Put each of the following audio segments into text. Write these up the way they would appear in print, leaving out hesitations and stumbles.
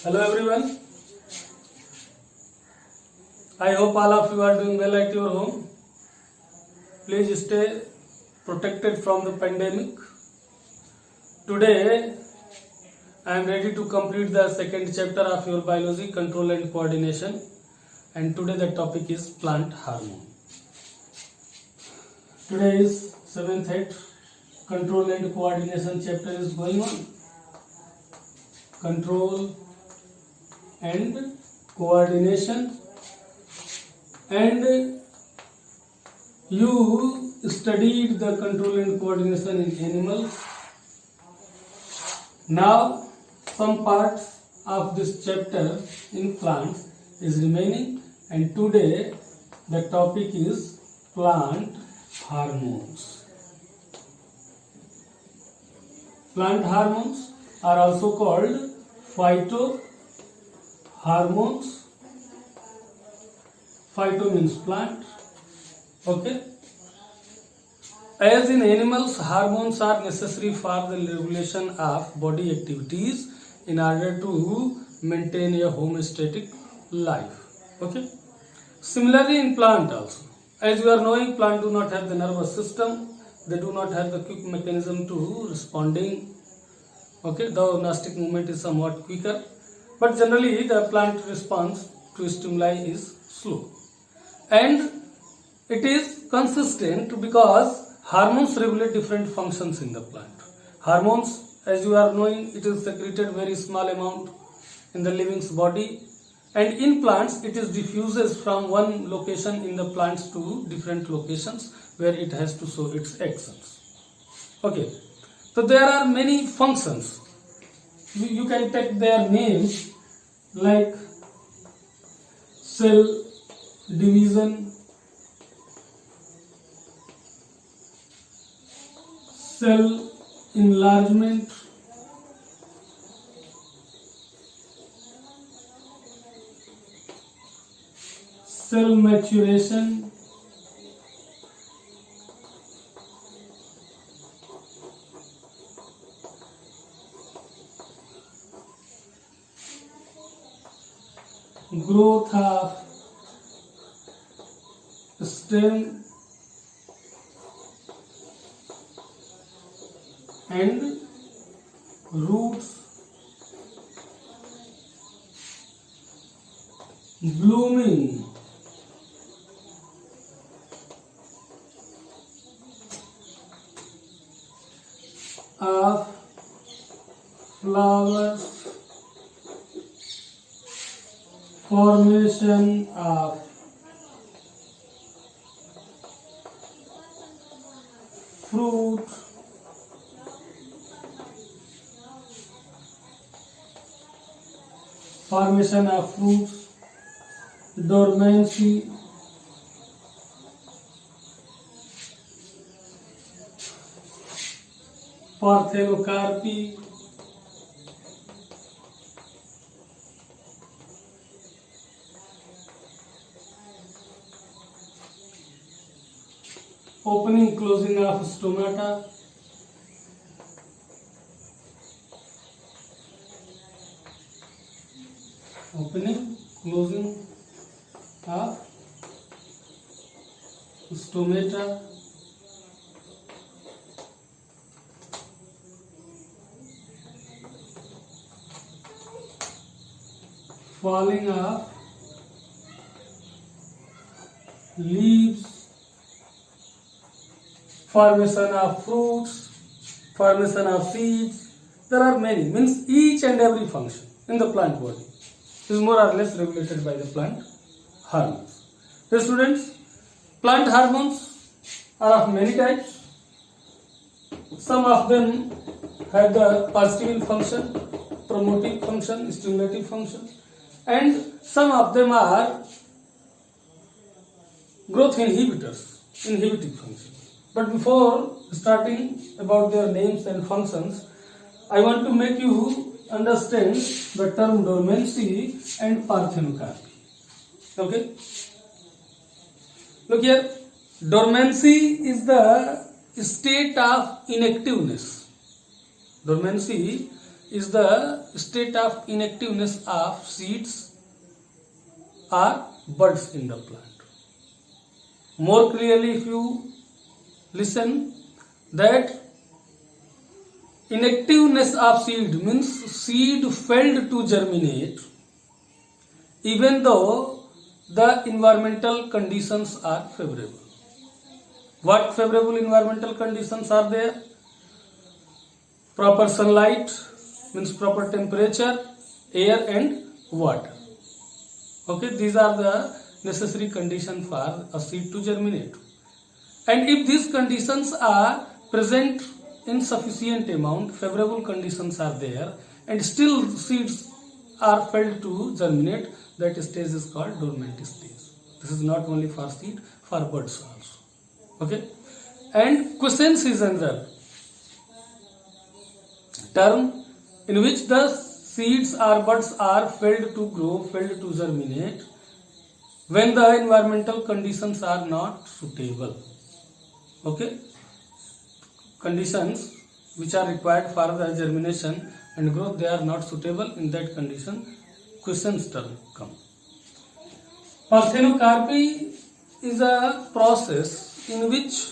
Hello everyone. I hope all of you are doing well at your home. Please stay protected from the pandemic. Today I am ready to complete the second chapter of your biology, control and coordination, and today the topic is plant hormone. Today is 7th head, control and coordination chapter is going on. Control and coordination, and you studied the control and coordination in animals. Now some parts of this chapter in plants is remaining, and today the topic is plant hormones. Plant hormones are also called phytohormones. Phyto means plant. Okay. As in animals, hormones are necessary for the regulation of body activities in order to maintain a homeostatic life. Okay. Similarly, in plant also, as you are knowing, plant do not have the nervous system. They do not have the quick mechanism to responding. Okay, the gnostic movement is somewhat quicker, but generally the plant response to stimuli is slow, and it is consistent because hormones regulate different functions in the plant. Hormones, as you are knowing, it is secreted very small amount in the living's body, and in plants it is diffuses from one location in the plants to different locations where it has to show its actions. Okay. So there are many functions. You can take their names like cell division, cell enlargement, cell maturation, growth of stem and roots, blooming of flowers, formation of fruit, formation of fruits, dormancy, parthenocarpy, opening closing of stomata, opening closing of stomata, falling of leaves, formation of fruits, formation of seeds. There are many, means each and every function in the plant body is more or less regulated by the plant hormones. The students, plant hormones are of many types. Some of them have the positive function, promotive function, stimulative function, and some of them are growth inhibitors, inhibiting function. But before starting about their names and functions, I want to make you understand the term dormancy and parthenocarpy. Okay? Look here, dormancy is the state of inactiveness. Dormancy is the state of inactiveness of seeds or buds in the plant. More clearly, if you listen, that inactiveness of seed means seed failed to germinate even though the environmental conditions are favorable. What favorable environmental conditions are there? Proper sunlight means proper temperature, air and water. Okay, these are the necessary conditions for a seed to germinate. And if these conditions are present in sufficient amount, favorable conditions are there, and still seeds are failed to germinate, that stage is called dormant stage. This is not only for seed, for buds also. Okay, and quiescence is another term in which the seeds or buds are failed to grow, failed to germinate when the environmental conditions are not suitable. Okay, conditions which are required for the germination and growth, they are not suitable. In that condition, quiescence term come. Parthenocarpy is a process in which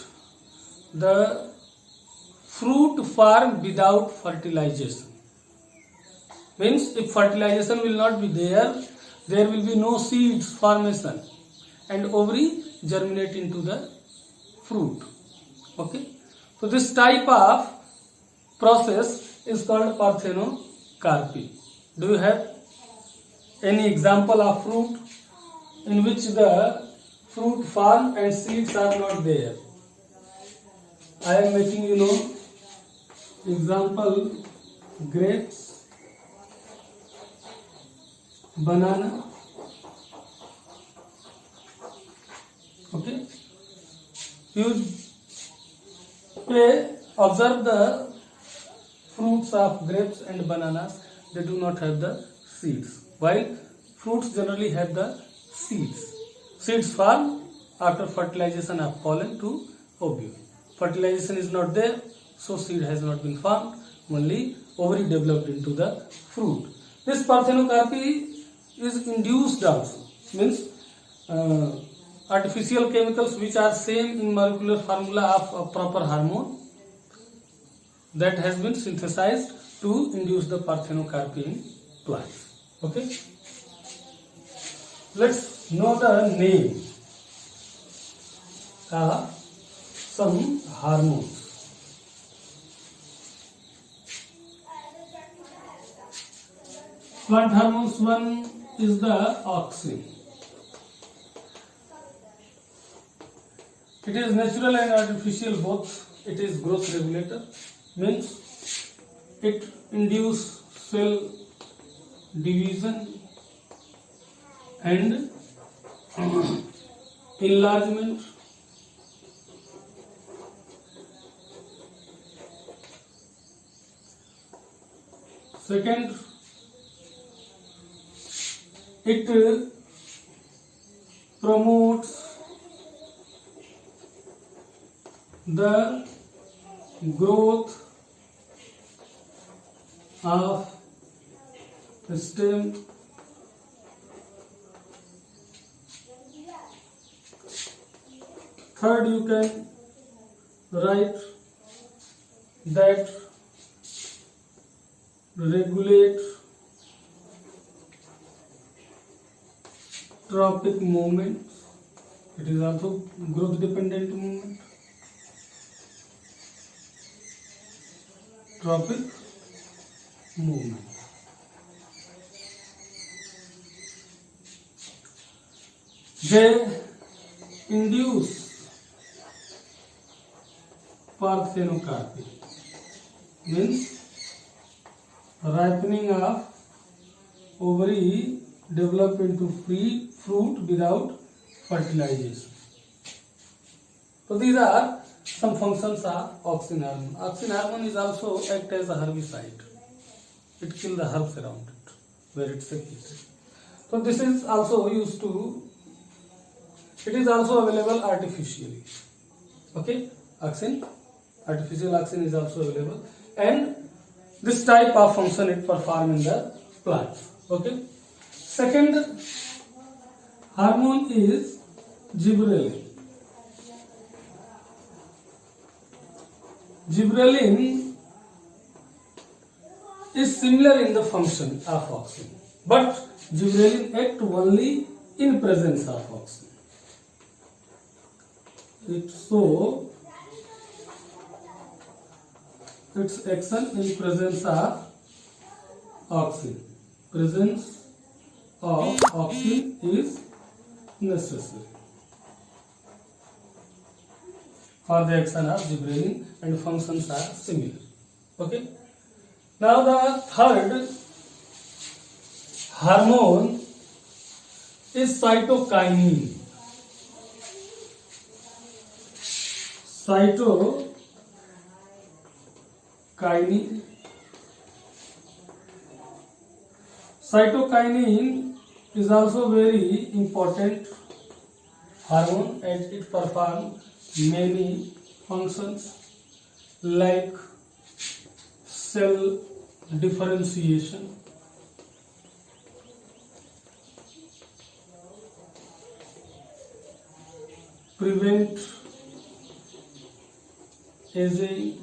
the fruit form without fertilization. Means if fertilization will not be there, there will be no seeds formation and ovary germinate into the fruit. Okay, so this type of process is called parthenocarpy. Do you have any example of fruit in which the fruit form and seeds are not there? I am making example: grapes, banana. Okay, you observe the fruits of grapes and bananas, they do not have the seeds, while fruits generally have the seeds. Seeds form after fertilization of pollen to ovule. Fertilization is not there, so seed has not been formed, only ovary developed into the fruit. This parthenocarpy is induced also, means artificial chemicals which are same in molecular formula of a proper hormone that has been synthesized to induce the parthenocarpy in plants. Okay, let's know the name of some hormones. Plant hormones, one is the auxin. It is natural and artificial both. It is growth regulator, means it induces cell division and enlargement. Second, it promotes the growth of the stem. Third, you can write that regulate tropic movement. It is also growth dependent movement. Tropic movement. They induce parthenocarpy, means ripening of ovary develop into free fruit without fertilization. So these are some functions of auxin hormone. Auxin hormone is also act as a herbicide. It kills the herbs around it where it's secreted. So this is also used to. It is also available artificially. Okay, auxin, artificial auxin is also available, and This type of function it perform in the plant. Okay. Second hormone is gibberellin. Gibberellin is similar in the function of auxin, but gibberellin act only in presence of auxin. So its action in presence of auxin. Presence of auxin is necessary for the action of gibberellin, and functions are similar. Okay. Now the third hormone is cytokinin. Cytokinin is also very important hormone, and it performs many functions like cell differentiation, prevent aging,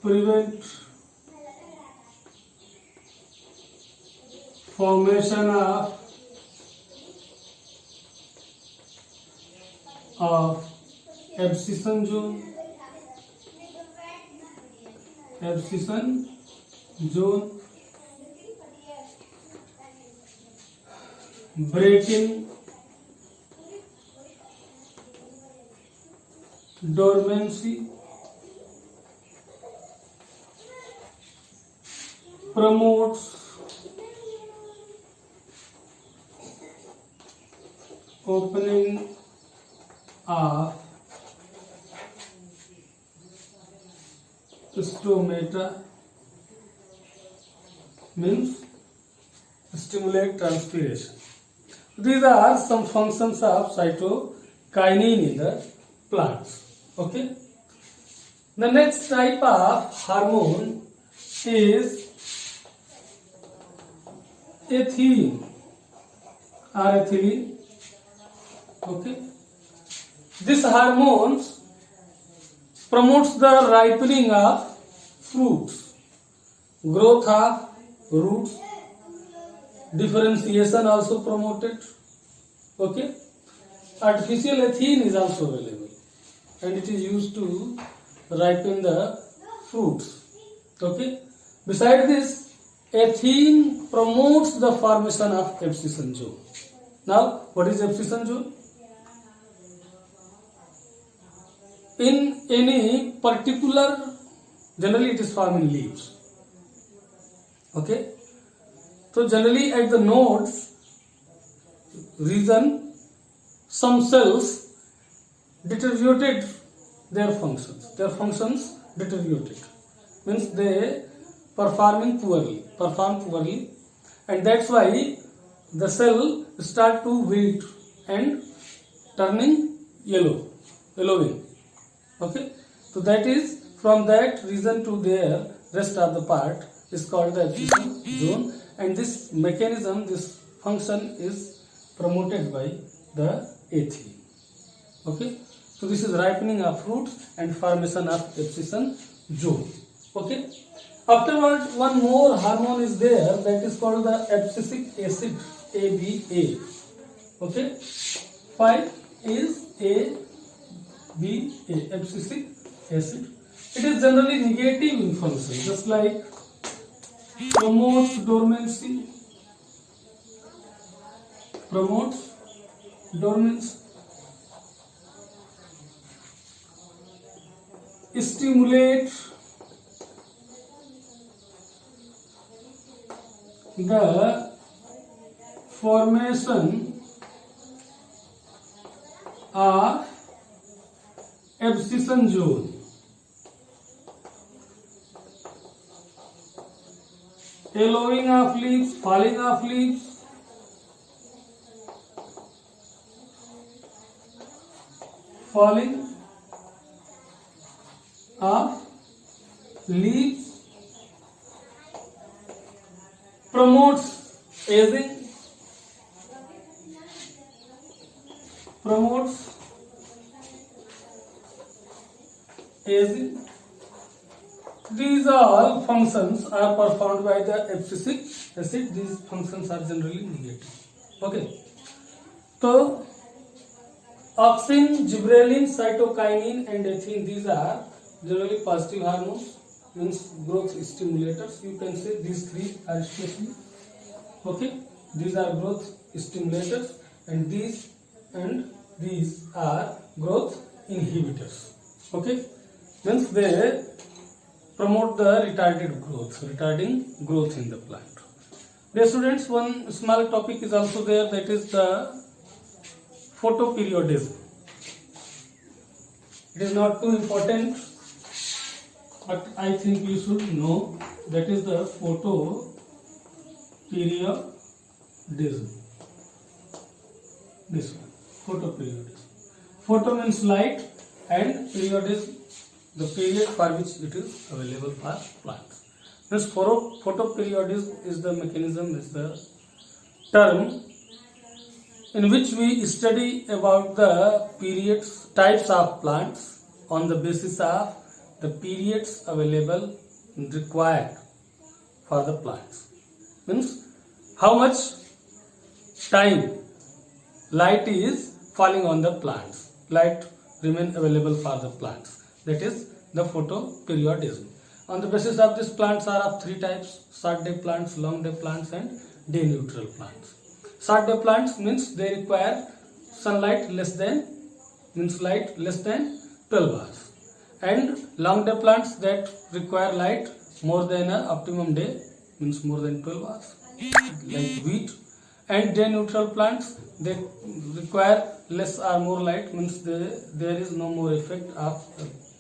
prevent formation of abscission zone, breaking dormancy, promotes opening of stomata, means stimulate transpiration. These are some functions of cytokinin in the plants. Okay. The next type of hormone is ethylene or ethylene. Okay. This hormone promotes the ripening of fruits, growth of roots, differentiation also promoted. Okay. Artificial ethylene is also available, and it is used to ripen the fruits. Okay. Besides this, ethylene promotes the formation of abscission zone. Now, what is abscission zone? In any particular, generally it is found in leaves. Okay. So generally at the nodes region, some cells deteriorated their functions. Their functions deteriorated, means they perform poorly, and that's why the cell start to wilt and turning yellowing. Okay, so that is from that region to their rest of the part is called the abscission zone, and this mechanism, this function is promoted by the ethylene. Okay, so this is ripening of fruits and formation of abscission zone. Okay, afterward one more hormone is there, that is called the abscisic acid, ABA. Okay, 5 is ABA, abscisic acid. It is generally negative in function, just like promotes dormancy, stimulate the formation of abscission zone, yellowing of leaves, falling of leaves, falling of leaves promotes aging, promotes aging. These all functions are performed by the abscisic acid. These functions are generally negative. Okay. So auxin, gibberellin, cytokinin and ethine, these are generally positive hormones, means growth stimulators. You can say these three are especially. Okay, these are growth stimulators and these are growth inhibitors. Okay, means they promote the retarding growth in the plant. Dear students, one small topic is also there, that is the photoperiodism. It is not too important, but I think you should know, that is the photoperiodism. This one, photoperiodism. Photo means light and periodism, the period for which it is available for plants. This photoperiodism is the mechanism, is the term in which we study about the periods, types of plants on the basis of the periods available required for the plants. Means how much time light is falling on the plants, light remain available for the plants. That is the photoperiodism. On the basis of this, plants are of three types: short day plants, long day plants and day neutral plants. Short day plants means they require sunlight less than 12 hours, and long day plants that require light more than an optimum day, means more than 12 hours, like wheat. And day neutral plants, they require less or more light, means there is no more effect of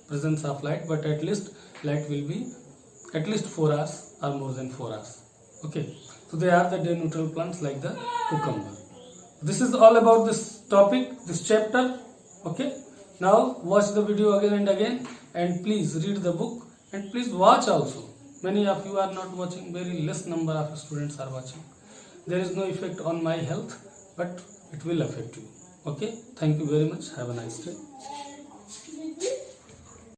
presence of light, but at least light will be at least 4 hours or more than 4 hours. Okay, so they are the day neutral plants like the cucumber. This is all about this topic, this chapter. Okay, now watch the video again and again, and please read the book, and please watch also. Many of you are not watching, very less number of students are watching. There is no effect on my health, but it will affect you. Okay, thank you very much. Have a nice day.